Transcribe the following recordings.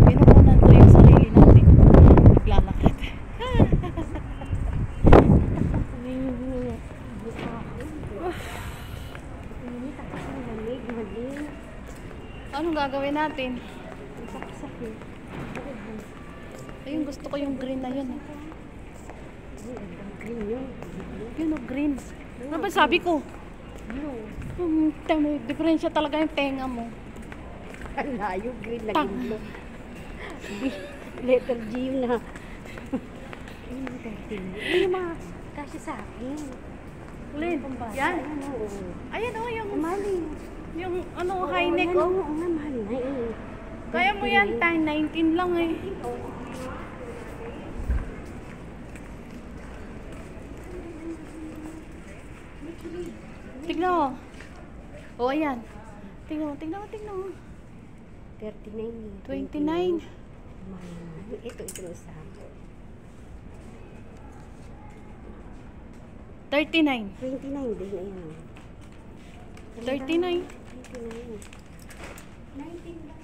Pinukunan ko yung sarili natin. Naglalakad. Anong gagawin natin? Ayun, gusto ko yung green na yun. Yun o, green. Ano ba sabi ko? Diferensya talaga yung tenga mo. Ang layo, green na blue. Letter G yun na. Ay, mga kasi sa akin. Ulin, yan. Ayan o, yung mali. Yung ano, high neck o. Oo nga, mahal na eh. Kaya mo yan, 19 lang eh. Tignan mo. O, ayan. Tignan mo, tignan mo, tignan mo. 39. 29. Ito na isa. 39. 29 din, ayan. 39. 29. 19 lang.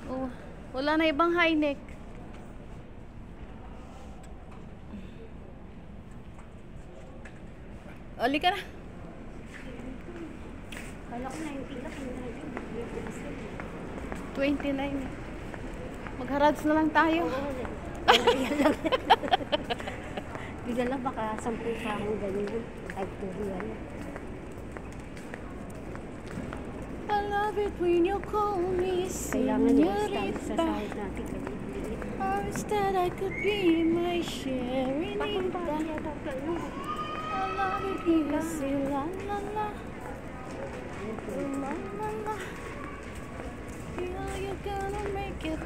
Oh, wala na ibang high neck. Ali ka na. Kala ko 19 lang. 29. Magharads na lang tayo. Bigla lang baka 10 pa akong ganyan. Type 2 yan. I love it when you call me Kailangan i-start sa señorita. sahod natin kasi I wish that I could be my Sharonita. I love it when you say la la la. La la la. Yeah, you're gonna make it.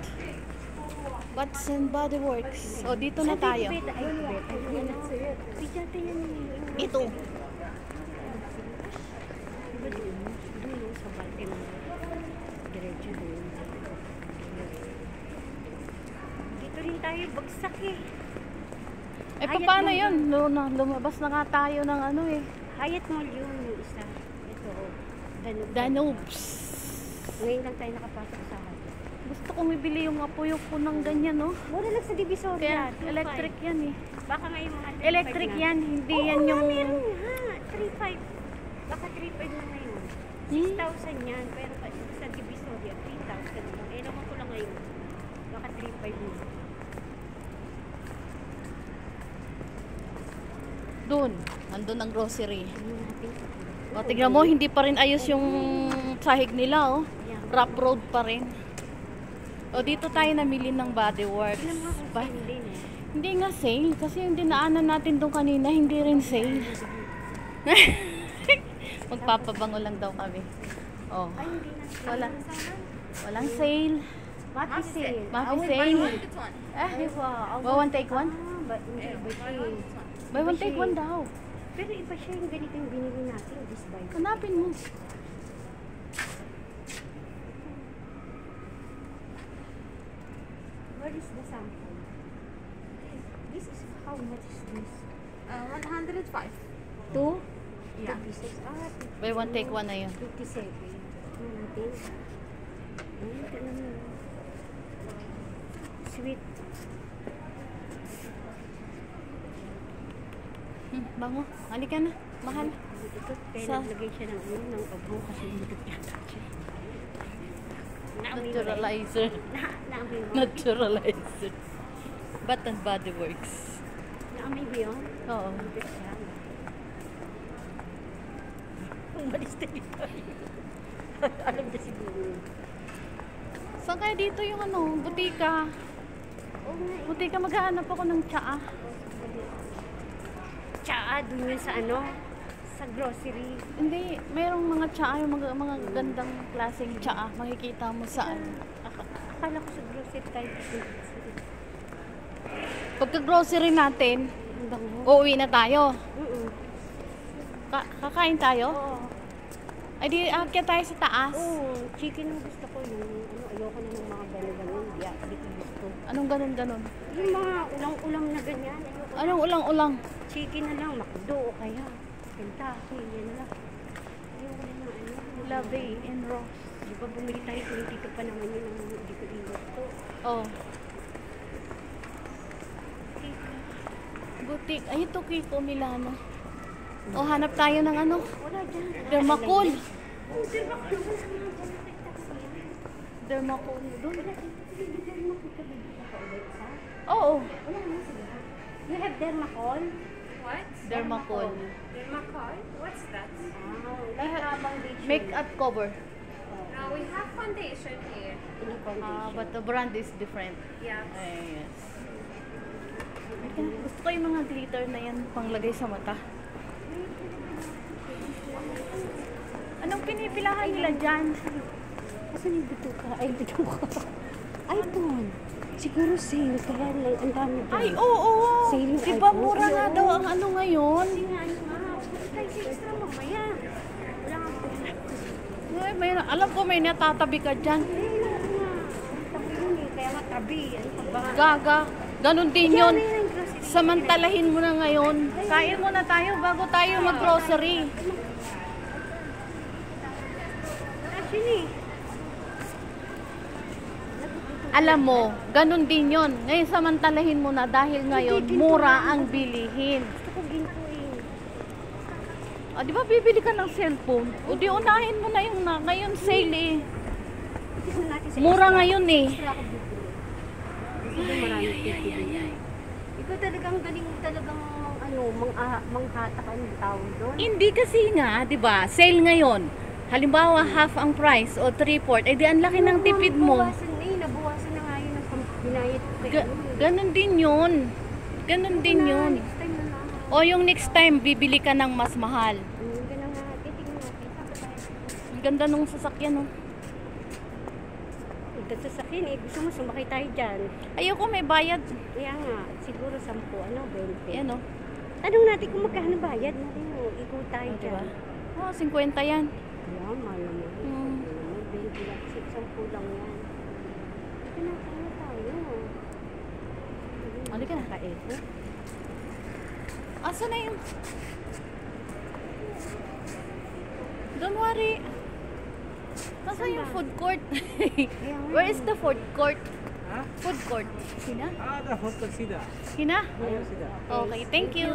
Baths and Body Works. O, dito na tayo. Ito. Dito rin tayo bagsak eh. Eh, paano yun? Lumabas na nga tayo ng ano eh. Hyatt Mall yun yung isa. Ito. Danubes. Ngayon lang tayo nakapasok sa Hyatt. Gusto kong ibili yung apoyo ko ng ganyan, no? Mura lang sa Divisoria. Kaya electric yan eh. Baka ngayon mga 3,500 Electric na. yan, hindi Oo, yan yung... meron nga. 3,500. Baka 3,500 na ngayon. 6,000 yan. Pero sa Divisoria, 3,000 lang. Eh, naman ko lang ngayon. Baka 3,500 na. Doon, andun ang grocery. O, tignan mo, hindi pa rin ayos yung sahig nila, oh. Rough road pa rin. O, dito tayo namili ng Body Works. Hindi nga sale, kasi yung dinaanan natin doon kanina, hindi rin sale. Magpapabango lang daw kami. Oh. Walang sale. Mati sale. Mati sale. Buy one take one? Buy one take one daw. Pero iba siya yung ganito yung binili natin. This buy. Hanapin mo. Where is the sample? This is how much is this? 105. 2? Yeah. 56. Buy one take one na yun. 57. Natin. Ito naman. Sweet. Bango. Halika na. Mahal. Ito, kaya naglagay siya ng abo kasi mutot yata siya. Naturalizer. Naamoy mo? Naturalizer. Bath and Body Works. Naamoy mo yun? Oo. Mutot siya. Umalis na dito. Alam na siguro. Saan kaya dito yung ano, butika? Oo nga eh. Butika, maghahanap ako ng tsaa. Tsaa, dun yun sa ano? Sa grocery. Hindi, mayroong mga tsaa, yung mga gandang klaseng tsaa. Makikita mo saan. Akala ko sa grocery tayo. Pagka-grocery natin, Ang bango. uuwi na tayo. Oo. Kakain tayo? Oo. Ay di, aakyat tayo sa taas. Oo. Chicken ang gusto ko. Yung ano, ayoko na ng mga gano'n-gano'n. Anong ganon-ganon? Yung mga ulang-ulam na ganyan. Ayoko. Anong ulang-ulang? Chicken na lang, McDo o kaya Kentucky, yan na lang. Ayoko na ng ano. Latte and rose. Di ba bumili tayo, dito pa naman yun ang hindi ko din gusto. Oh. Butik. Ay, ito Kiko Milano. O, hanap tayo ng ano? Wala dyan. Dermacol. Oh, Dermacol. Wala nga dyan. Dermacol. Doon. Wala dyan. Dermacol ka ba dito pa ulit sa? Oo. Wala nga sila. You have Dermacol? What? Dermacol. Dermacol? What's that? Like foundation. Makeup cover. Now we have foundation here. Any foundation. But the brand is different. Yeah. Ay, yes. Gusto ko yung mga glitter na yan panglagay sa mata. Anong pinipilahan nila dyan? Asan yung bituka? Ay, bituka. Ay, ito. Siguro sale. Kaya lang, ang dami dyan. Ay, oo. Sale yung Diba iPhone. mura nga daw ang ano ngayon? Kasi nga, ano nga. Tayo sa extra mamaya. Wala nga po. Ay, alam ko may natatabi ka dyan. Ay, wala nga. Tabi yun eh. Kaya nga tabi. Ano pa ba? Gaga. Ganun din yun. Kaya yung grocery. Samantalahin mo na ngayon. Kain muna tayo bago tayo mag-grocery. Actually, Alam mo, ganun din yun. Ngayon samantalahin mo na dahil ngayon mura ang bilihin. gusto ko ginto eh. O, di ba bibili ka ng cellphone? O di unahin mo na yung ngayon sale eh. Tignan natin sa Mura extra. ngayon eh. Extra ako bibili. Kasi marami bibili. Ikaw talagang galing mo talagang ano, manghatak ang tawag doon. Hindi kasi nga, di ba, sale ngayon. Halimbawa, half ang price o 3/4, eh di ang laki ng tipid mo. Nabawasan na nga yun ang binayad ko kayo. Ganun din yun. Ganun din yun. Next time na lang. O yung next time, bibili ka ng mas mahal. Ganun nga. Titignan natin. Saan ba tayo? Ang ganda nung sasakyan, no? Ito sasakyan eh. Gusto mo sumakay tayo dyan. Ayoko, may bayad. Kaya nga, siguro 10, 20. Yan, no? Tanong natin kung magkano bayad natin. Ikot tayo Diba? dyan. Oh, 50 yan. Kaya, mahal naman. Hmm. 20 lang. 10 lang yan. Pinakain na tayo. Halika na. Naka-eco. Asa na yung... Don't worry. Nasa yung food court? Where is the food court? Huh? Food court. Hina? The hotel sida. Hina? Sida. Okay, thank you.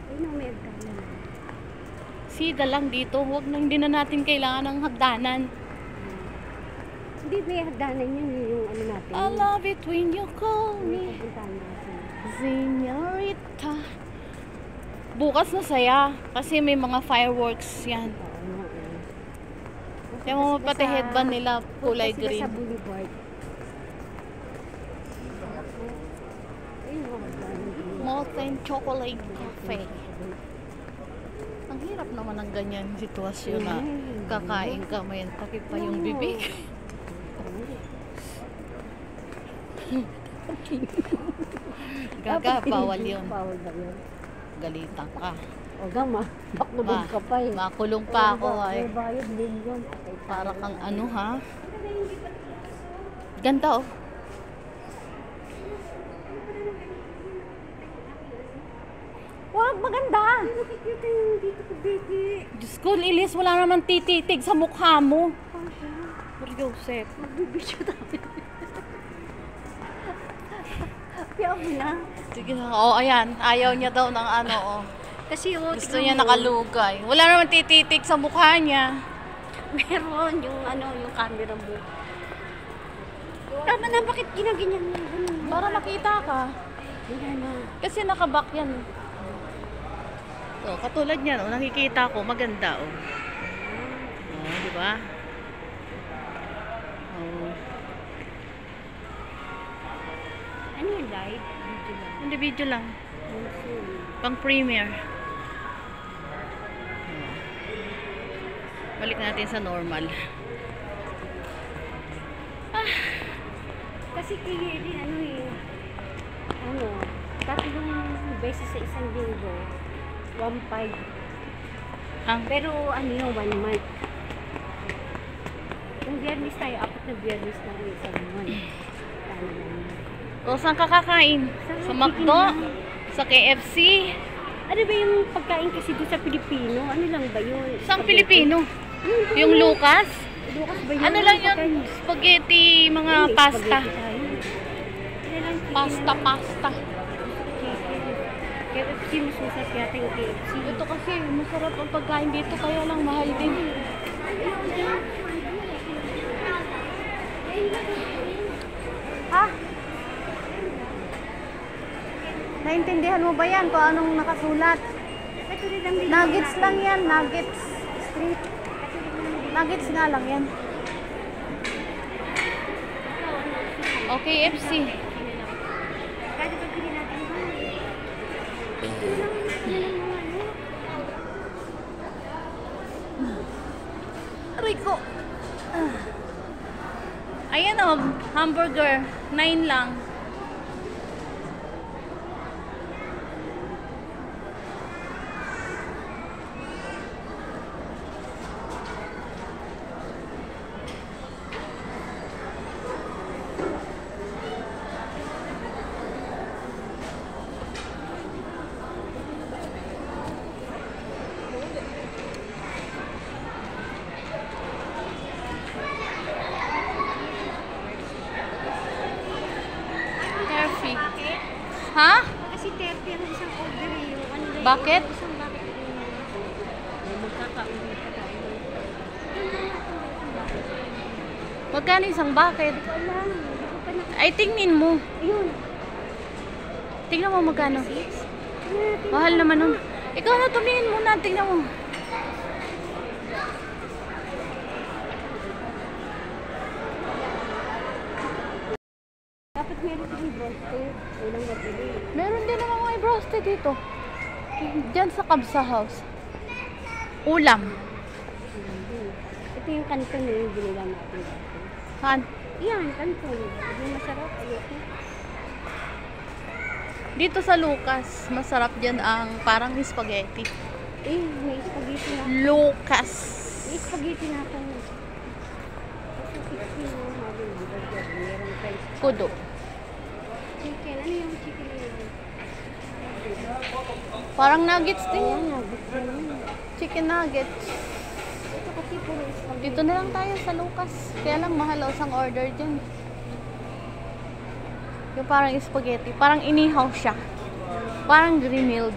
Ayun ang may hagdanan. Sida lang dito. Hindi na natin kailangan ng hagdanan. Hindi, may hagdanan yun yung ano natin. I love it when you call me Pupuntahan natin. Señorita. Bukas na saya kasi may mga fireworks yan. Kaya mo pati headband nila kulay Punta sila green. sa boulevard. Ayun ang hagdanan. Molten chocolate cafe. Ang hirap naman ng ganyan sitwasyon na kakain ka may takip pa yung bibig. Gaga, bawal yun. Bawal ba yun? Galitan ka. O gama, bakulog ka pa eh. Makulong pa ako ay. May bayad din yun. Para kang ano ha? Ganda oh. Wag, maganda. Nakikita yung dito ko, Becky. Diyos ko, Lilis, wala naman tititig sa mukha mo. Pero Joseph. Magbibisyo tayo. Kaya mo na. Sige na. Oh, ayan. Ayaw niya daw ng ano oh. Kasi Gusto niya nakalugay. Wala naman tititig sa mukha niya. Meron yung ano, yung camera mo. Tama na, bakit ginaganyan mo? Para makita ka. Wala na. Kasi nakaback yan. So, katulad niyan, oh, nakikita ko, maganda, oh. Oh, di ba? Oh. Ano yung live? Video lang. Hindi, video lang. Also, Pang premiere. Balik natin sa normal. kasi kaya din ano eh. Ano, 3 beses sa isang linggo. 1.5. Pero ano yun, 1 month. Kung biyernes tayo, 4 na biyernes na rin isang month. Tama lang. O, saan ka kakain? Sa McDo? Sa KFC? Ano ba yung pagkain kasi doon sa Pilipino? Ano lang ba yun? Saan Pilipino? Yung Lucas? Lucas ba yun? Ano lang yun? Spaghetti, mga pasta. Pasta. KFC, mas masarap yata yung KFC. Ito kasi, masarap ang pagkain dito, kaya lang mahal din. Ha? Naintindihan mo ba yan kung anong nakasulat? Nuggets lang yan, nuggets. Street. Nuggets nga lang yan. Okay, FC. Kaya ba pili natin ba? Rico. Ayan o, hamburger. 9 lang. Perfect. Ha? Kasi 30 ang isang order eh. Yung ano na Bakit? yung isang bakit yung magkakauli pa tayo. Magkano isang bucket? Wala. Hindi ko pa na... Ay, tingnin mo. Ayun. Tingnan mo magkano. Natin. Mahal naman nun. Ikaw na tumingin muna. Tingnan mo. Dapat meron kami broster. Walang mabili. Meron din naman mga broasted dito. Diyan sa Kabsa House. Ulam. Ito yung kanton na yung binila natin. Saan? Yan, kanton. Yung masarap. Ayoko. Dito sa Lucas. Masarap dyan ang parang spaghetti. Eh, may spaghetti na. Lucas. May spaghetti na ako. Ito 16 mo. Meron french Kudo. chicken. Ano yung chicken na yun? Parang nuggets din Ayan yan. nga, gusto mo. Chicken nuggets. Ito kasi puro spaghetti. Dito na lang tayo sa Lucas. Kaya lang mahal o sang order dyan. Yung parang spaghetti. Parang inihaw siya. Parang grilled.